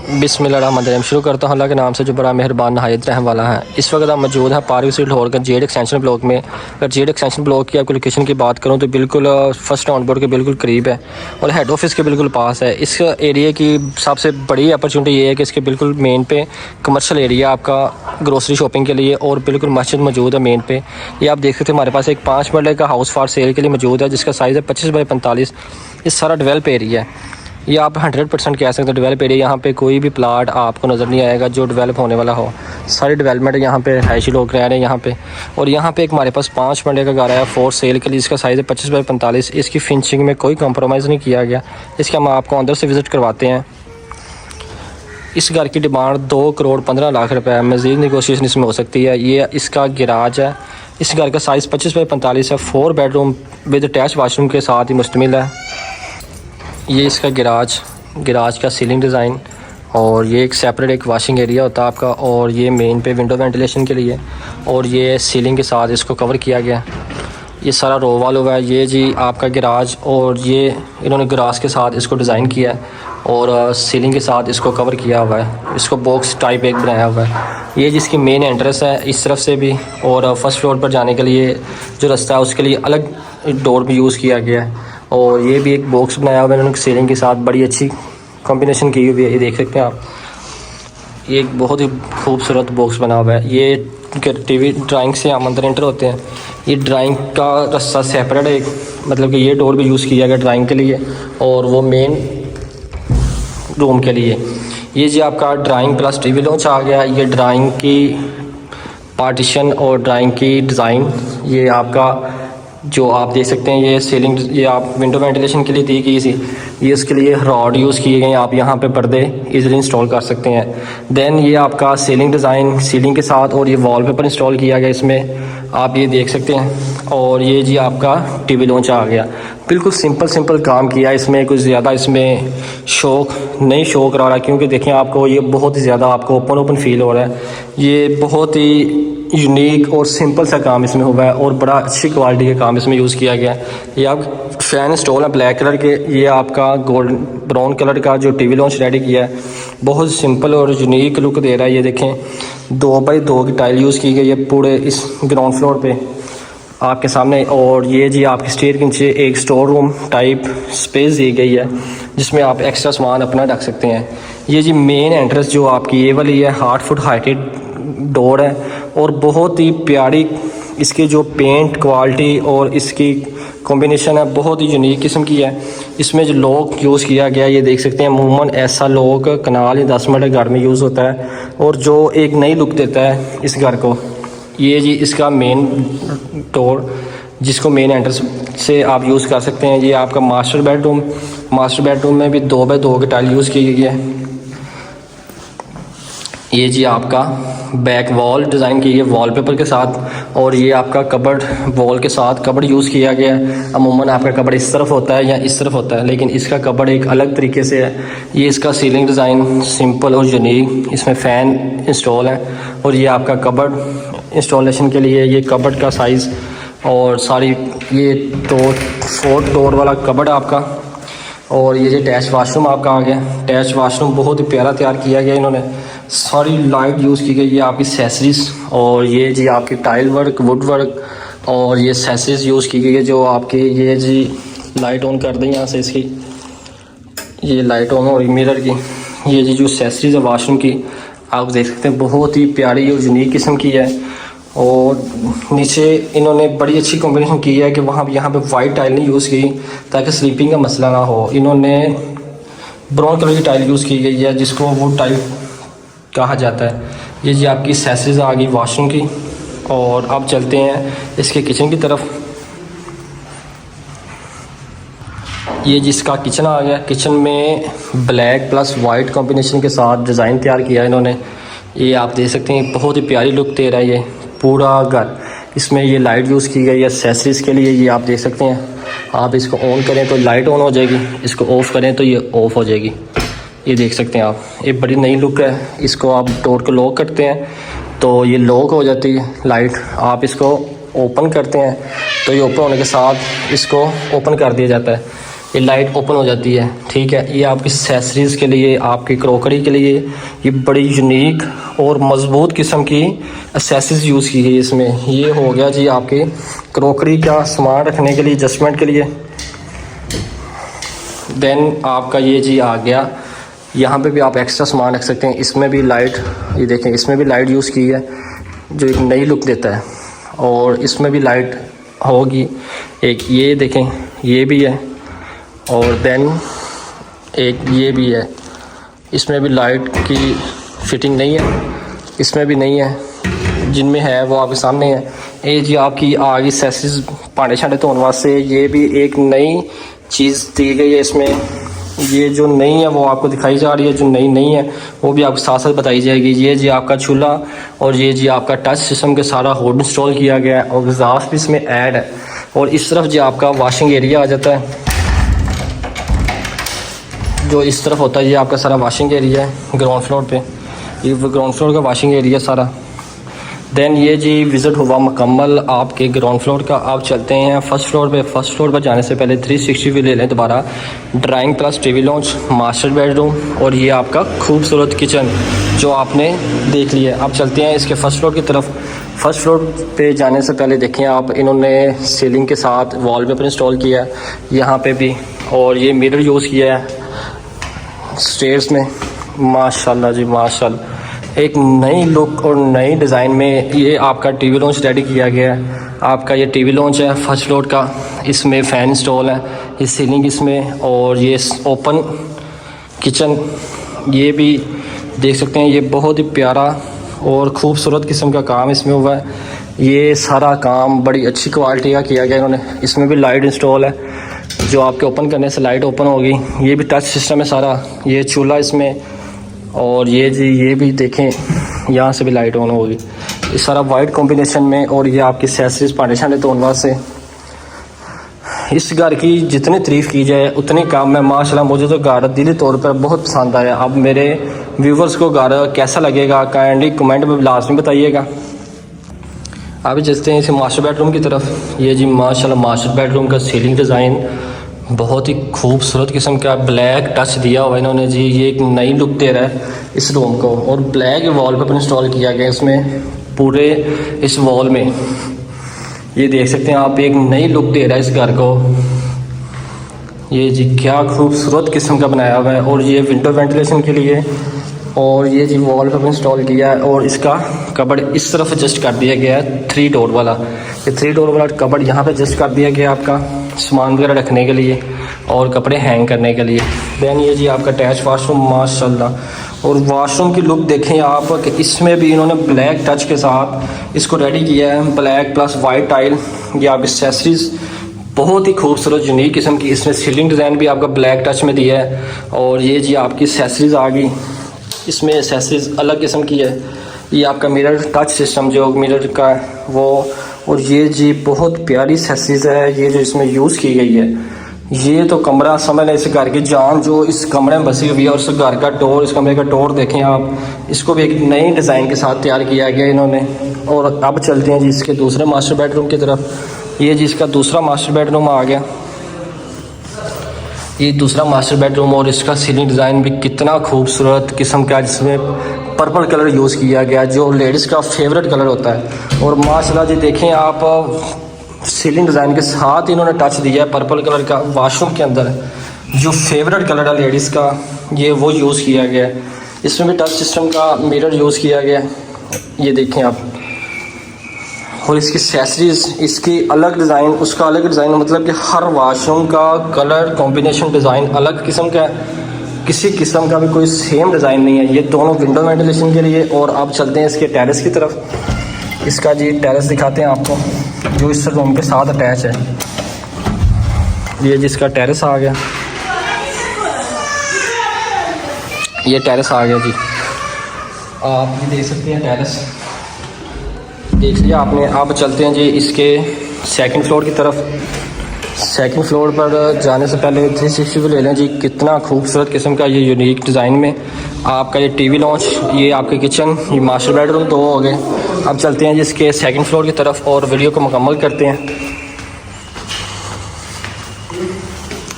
बिस्मिल्लाहिर्रहमानिर्रहीम। शुरू करता हूँ अल्लाह के नाम से जो बड़ा मेहरबान नहायत रहम वाला है। इस वक्त हम मौजूद हैं पार्क स्ट्रीट लाहौर का जेड एक्सटेंशन ब्लॉक में। अगर जेड एक्सटेंशन ब्लॉक की आपको लोकेशन की बात करूँ तो बिल्कुल फर्स्ट ऑन बोर्ड के बिल्कुल करीब है और हेड ऑफिस के बिल्कुल पास है। इस एरिया की सबसे बड़ी अपॉर्चुनिटी ये है कि इसके बिल्कुल मेन पे कमर्शियल एरिया आपका ग्रोसरी शॉपिंग के लिए और बिल्कुल मस्जिद मौजूद है मेन पे। ये आप देख सकते हैं हमारे पास एक 5 मरले का हाउस फॉर सेल के लिए मौजूद है जिसका साइज़ है 25 बाई 45। इस सारा डेवलप एरिया है, ये आप 100% कह सकते हैं डेवलप एरिया। यहाँ पे कोई भी प्लाट आपको नज़र नहीं आएगा जो डेवलप होने वाला हो। सारी डेवलपमेंट यहाँ पे रहायशी लोग रह रहे हैं यहाँ पे। और यहाँ पे एक हमारे पास 5 मरले का घर आया फॉर सेल के लिए, इसका साइज़ है 25 बाई 45। इसकी फिनिशिंग में कोई कॉम्प्रोमाइज़ नहीं किया गया। इसके हम आपको अंदर से विज़िट करवाते हैं। इस घर की डिमांड 2 करोड़ 15 लाख रुपए है। मज़ीद निगोशिएशन इसमें हो सकती है। ये इसका गिराज है। इस घर का साइज़ 25 बाई 45 है। 4 बेडरूम विद अटैच वाशरूम के साथ ही मुश्तमिल है। ये इसका गिराज का सीलिंग डिज़ाइन और ये एक सेपरेट एक वाशिंग एरिया होता है आपका। और ये मेन पे विंडो वेंटिलेशन के लिए और ये सीलिंग के साथ इसको कवर किया गया। ये सारा रो वाल हुआ है। ये जी आपका गिराज और ये इन्होंने गिराज के साथ इसको डिज़ाइन किया है और सीलिंग के साथ इसको कवर किया हुआ है। इसको बॉक्स टाइप एक बनाया हुआ है। ये जिसकी मेन एंट्रेंस है इस तरफ से भी और फर्स्ट फ्लोर पर जाने के लिए जो रास्ता है उसके लिए अलग डोर भी यूज़ किया गया है। और ये भी एक बॉक्स बनाया हुआ है इन्होंने सीलिंग के साथ, बड़ी अच्छी कॉम्बिनेशन की हुई है। ये देख सकते हैं आप, ये एक बहुत ही खूबसूरत बॉक्स बना हुआ है। ये टीवी ड्राइंग से हम अंदर एंटर होते हैं। ये ड्राइंग का रास्ता सेपरेट है, मतलब कि ये डोर भी यूज़ किया गया ड्राइंग के लिए और वो मेन रूम के लिए। ये जी आपका ड्राइंग प्लस टीवी लॉन्च आ गया। ये ड्राइंग की पार्टीशन और ड्राइंग की डिज़ाइन, ये आपका जो आप देख सकते हैं ये सीलिंग, ये आप विंडो वेंटिलेशन के लिए दी गई थी। ये इसके लिए रॉड यूज़ किए गए हैं। आप यहाँ पे पर्दे इजीली इंस्टॉल कर सकते हैं। देन ये आपका सीलिंग डिज़ाइन सीलिंग के साथ और ये वॉलपेपर इंस्टॉल किया गया इसमें, आप ये देख सकते हैं। और ये जी आपका टीवी लॉन्च आ गया। बिल्कुल सिंपल काम किया इसमें, कुछ ज़्यादा इसमें शौक नहीं शो करा रहा, क्योंकि देखें आपको ये बहुत ही ज़्यादा आपको ओपन फील हो रहा है। ये बहुत ही यूनिक और सिंपल सा काम इसमें हुआ है और बड़ा अच्छी क्वालिटी का काम इसमें यूज़ किया गया है। ये आप फैन इंस्टॉल है ब्लैक कलर के। ये आपका गोल्डन ब्राउन कलर का जो टीवी लॉन्च रेडी किया है, बहुत सिंपल और यूनिक लुक दे रहा है। ये देखें 2 बाई 2 की टाइल यूज़ की गई है पूरे इस ग्राउंड फ्लोर पे आपके सामने। और ये जी आपके स्टेयर के नीचे एक स्टोर रूम टाइप स्पेस दी गई है जिसमें आप एक्स्ट्रा सामान अपना रख सकते हैं। ये जी मेन एंट्रेंस जो आपकी ये वाली है 8 फुट हाइटेड डोर है और बहुत ही प्यारी इसकी जो पेंट क्वालिटी और इसकी कॉम्बिनेशन है बहुत ही यूनिक किस्म की है। इसमें जो लॉक यूज़ किया गया ये देख सकते हैं, अमूमन ऐसा लॉक कनाल या 10 मरले घर में यूज़ होता है और जो एक नई लुक देता है इस घर को। ये जी इसका मेन डोर जिसको मेन एंट्रेंस से आप यूज़ कर सकते हैं। ये आपका मास्टर बेडरूम में भी 2 बाई 2 की टाइल यूज़ की गई है। ये जी आपका बैक वॉल डिज़ाइन की है वॉलपेपर के साथ और ये आपका कबर्ड वॉल के साथ कबर्ड यूज़ किया गया है। अमूमन आपका कबर्ड इस तरफ होता है या इस तरफ होता है, लेकिन इसका कबर्ड एक अलग तरीके से है। ये इसका सीलिंग डिज़ाइन सिंपल और यूनिक, इसमें फ़ैन इंस्टॉल है और ये आपका कबर्ड इंस्टॉलेशन के लिए ये कबर्ड का साइज़ और सारी ये 4 डोर वाला कबर्ड आपका। और ये जो अटैच वाशरूम आपका आ गया। अटैच वाशरूम बहुत ही प्यारा तैयार किया गया इन्होंने, सारी लाइट यूज़ की गई है आपकी सेसरीज। और ये जी आपकी टाइल वर्क वुड वर्क और ये सेसरीज यूज़ की गई है जो आपकी ये जी लाइट ऑन कर दें यहाँ से, इसकी ये लाइट ऑन हो रही मिरर की। ये जी जो सेसरीज है वाशरूम की आप देख सकते हैं बहुत ही प्यारी और यूनिक किस्म की है। और नीचे इन्होंने बड़ी अच्छी कॉम्बिनेशन की है कि वहाँ यहाँ पे वाइट टाइल नहीं यूज़ की ताकि स्लीपिंग का मसला ना हो। इन्होंने ब्राउन कलर की टाइल यूज़ की गई है जिसको वो टाइल कहा जाता है। ये जी आपकी सेसरीज आ गई वाशरूम की। और अब चलते हैं इसके किचन की तरफ। ये जिसका किचन आ गया, किचन में ब्लैक प्लस वाइट कॉम्बिनेशन के साथ डिज़ाइन तैयार किया है इन्होंने। ये आप देख सकते हैं बहुत ही प्यारी लुक दे रहा है ये पूरा घर। इसमें ये लाइट यूज़ की गई है एक्सेसरीज़ के लिए, ये आप देख सकते हैं। आप इसको ऑन करें तो लाइट ऑन हो जाएगी, इसको ऑफ़ करें तो ये ऑफ़ हो जाएगी। ये देख सकते हैं आप, ये बड़ी नई लुक है। इसको आप डोर को लॉक करते हैं तो ये लॉक हो जाती है लाइट। आप इसको ओपन करते हैं तो ये ओपन होने के साथ इसको ओपन कर दिया जाता है। ये लाइट ओपन हो जाती है। ठीक है, ये आपकी एक्सेसरीज़ के लिए, आपकी क्रॉकरी के लिए ये बड़ी यूनिक और मज़बूत किस्म की एक्सेसरीज यूज़ की गई इसमें। ये हो गया जी आपके क्रॉकरी का सामान रखने के लिए, एडजस्टमेंट के लिए। देन आपका ये जी आ गया, यहाँ पे भी आप एक्स्ट्रा सामान रख सकते हैं। इसमें भी लाइट, ये देखें, इसमें भी लाइट यूज़ की है जो एक नई लुक देता है। और इसमें भी लाइट होगी, एक ये देखें, ये भी है, और देन एक ये भी है। इसमें भी लाइट की फिटिंग नहीं है, इसमें भी नहीं है, जिनमें है वो आपके सामने है। ये जी आपकी आगे एक्सेसरीज भांडे छांडे धोने वास्ते, ये भी एक नई चीज़ दी गई है इसमें। ये जो नई है वो आपको दिखाई जा रही है, जो नई नहीं है वो भी आपको साथ साथ बताई जाएगी। ये जी आपका चूल्हा, और ये जी आपका टच सिस्टम के सारा हुड इंस्टॉल किया गया है, और एग्जॉस्ट भी इसमें ऐड है। और इस तरफ जी आपका वॉशिंग एरिया आ जाता है, जो इस तरफ होता है, ये आपका सारा वॉशिंग एरिया है ग्राउंड फ्लोर पे। ये ग्राउंड फ्लोर का वॉशिंग एरिया सारा। देन ये जी विज़िट हुआ मुकम्मल आपके ग्राउंड फ्लोर का। आप चलते हैं फर्स्ट फ्लोर पे। फर्स्ट फ्लोर पर जाने से पहले 360 व्यू ले लें दोबारा। Drawing plus TV launch, master bedroom, और ये आपका खूबसूरत किचन जो आपने देख लिया। आप चलते हैं इसके फर्स्ट फ्लोर की तरफ। फर्स्ट फ्लोर पे जाने से पहले देखें आप, इन्होंने सीलिंग के साथ वॉलपेपर इंस्टॉल किया है यहाँ पे भी, और ये मिरर यूज़ किया है स्टेयर्स में। माशाल्लाह जी माशाल्लाह, एक नई लुक और नई डिज़ाइन में ये आपका टीवी लॉन्च रेडी किया गया है। आपका ये टीवी लॉन्च है फर्स्ट फ्लोर का। इसमें फ़ैन इंस्टॉल है, ये सीलिंग इसमें, और ये ओपन किचन ये भी देख सकते हैं। ये बहुत ही प्यारा और ख़ूबसूरत किस्म का काम इसमें हुआ है। ये सारा काम बड़ी अच्छी क्वालिटी का किया गया इन्होंने। इसमें भी लाइट इंस्टॉल है, जो आपके ओपन करने से लाइट ओपन होगी। ये भी टच सिस्टम है सारा। ये चूल्हा इसमें, और ये जी ये भी देखें, यहाँ से भी लाइट ऑन होगी। ये सारा वाइट कॉम्बिनेशन में। और ये आपकी एक्सेसरीज भांडे छांडे धोने से। इस घर की जितनी तारीफ़ की जाए उतनी कम है माशाल्लाह। मुझे तो घर दिली तौर पर बहुत पसंद आया। अब मेरे व्यूवर्स को घर कैसा लगेगा काइंडली कमेंट में लाजमी बताइएगा। अभी चलते हैं इसे मास्टर बेडरूम की तरफ। ये जी माशाल्लाह मास्टर बेडरूम का सीलिंग डिज़ाइन बहुत ही खूबसूरत किस्म का ब्लैक टच दिया हुआ इन्होंने जी। ये एक नई लुक दे रहा है इस रूम को, और ब्लैक वॉलपेपर इंस्टॉल किया गया इसमें पूरे इस वॉल में। ये देख सकते हैं आप, एक नई लुक दे रहा है इस घर को। ये जी क्या खूबसूरत किस्म का बनाया हुआ है। और ये विंडो वेंटिलेशन के लिए, और ये जी वॉलपेपर इंस्टॉल किया है। और इसका कबर्ड इस तरफ एडजस्ट कर दिया गया है 3 डोर वाला। ये 3 डोर वाला कबर्ड यहाँ पे एडजस्ट कर दिया गया आपका सामान वगैरह रखने के लिए और कपड़े हैंग करने के लिए। देन ये जी आपका अटैच वाशरूम माशाल्लाह। और वाशरूम की लुक देखें आप कि इसमें भी इन्होंने ब्लैक टच के साथ इसको रेडी किया है, ब्लैक प्लस वाइट टाइल। ये आप एक्सेसरीज बहुत ही खूबसूरत यूनिक किस्म की। इसमें सीलिंग डिज़ाइन भी आपका ब्लैक टच में दिया है। और ये जी आपकी एक्सेसरीज आ गई, इसमें एक्सेसरीज अलग किस्म की है। ये आपका मिरर टच सिस्टम जो मिरर का वो, और ये जी बहुत प्यारी एक्सेसरीज है ये जो इसमें यूज़ की गई है। ये तो कमरा समझ लें इस घर की जान जो इस कमरे में बसी हुई है। और इस घर का डोर, इस कमरे का डोर देखें आप, इसको भी एक नई डिज़ाइन के साथ तैयार किया गया इन्होंने। और अब चलते हैं जी इसके दूसरे मास्टर बेडरूम की तरफ। ये जी इसका दूसरा मास्टर बेडरूम आ गया। ये दूसरा मास्टर बेडरूम, और इसका सीलिंग डिज़ाइन भी कितना खूबसूरत किस्म का, जिसमें पर्पल कलर यूज़ किया गया जो लेडीज़ का फेवरेट कलर होता है। और माशाल्लाह जी देखें आप, सीलिंग डिज़ाइन के साथ इन्होंने टच दिया है पर्पल कलर का। वाशरूम के अंदर जो फेवरेट कलर है लेडीज़ का, ये वो यूज़ किया गया है। इसमें भी टच सिस्टम का मिरर यूज़ किया गया है, ये देखें आप। और इसकी एक्सेसरीज, इसकी अलग डिज़ाइन, उसका अलग डिज़ाइन, मतलब कि हर वाशरूम का कलर कॉम्बिनेशन डिज़ाइन अलग किस्म का है। किसी किस्म का भी कोई सेम डिज़ाइन नहीं है। ये दोनों विंडो वेंटिलेशन के लिए। और अब चलते हैं इसके टेरेस की तरफ। इसका जी टेरेस दिखाते हैं आपको, जो इस रूम के साथ अटैच है। ये जिसका टेरेस आ गया, ये टेरेस आ गया जी। आप ये देख सकते हैं टेरेस देख लिया आपने। अब चलते हैं जी इसके सेकंड फ्लोर की तरफ। सेकंड फ्लोर पर जाने से पहले 360 व्यू ले लें जी। कितना खूबसूरत किस्म का ये यूनिक डिज़ाइन में आपका ये टीवी लॉन्च, ये आपके किचन, ये मास्टर बेडरूम 2 हो गए। अब चलते हैं जी इसके सेकंड फ्लोर की तरफ और वीडियो को मुकम्मल करते हैं।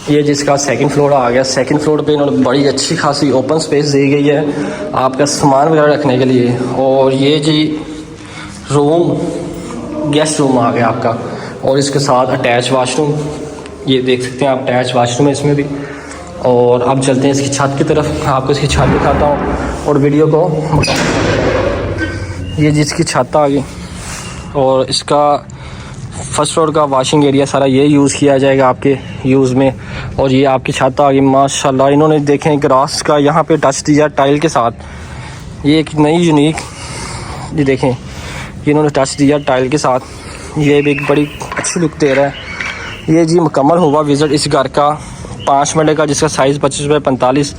ये जिसका सेकंड फ्लोर आ गया। सेकंड फ्लोर पे इन्होंने बड़ी अच्छी खासी ओपन स्पेस दी गई है आपका सामान वगैरह रखने के लिए। और ये जी रूम गेस्ट रूम आ गया आपका, और इसके साथ अटैच वाशरूम, ये देख सकते हैं आप अटैच वाशरूम है इसमें भी। और अब चलते हैं इसकी छत की तरफ, आपको इसकी छत दिखाता हूँ और वीडियो को। ये जिसकी छत आ गई और इसका फर्स्ट फ्लोर का वॉशिंग एरिया सारा ये यूज़ किया जाएगा आपके यूज़ में। और ये आपकी छत आ गई माशाल्लाह। इन्होंने देखें ग्रास का यहाँ पे टच दिया टाइल के साथ, ये एक नई यूनिक, ये देखें ये इन्होंने टच दिया टाइल के साथ, ये भी एक बड़ी अच्छी लुक दे रहा है। ये जी मुकम्मल हुआ विज़िट इस घर का 5 मरले का, जिसका साइज़ 25 बाई 45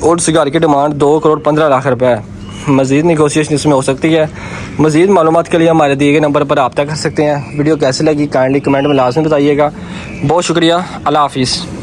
और इस घर की डिमांड 2,15,00,000 रुपये है। मज़ीद निगोशिएशन इसमें हो सकती है। मज़ीद मालूमात के लिए हमारे दिए गए नंबर पर रब्ता कर सकते हैं। वीडियो कैसे लगी काइंडली कमेंट में लाजमी बताइएगा। बहुत शुक्रिया, अल्लाह हाफिज़।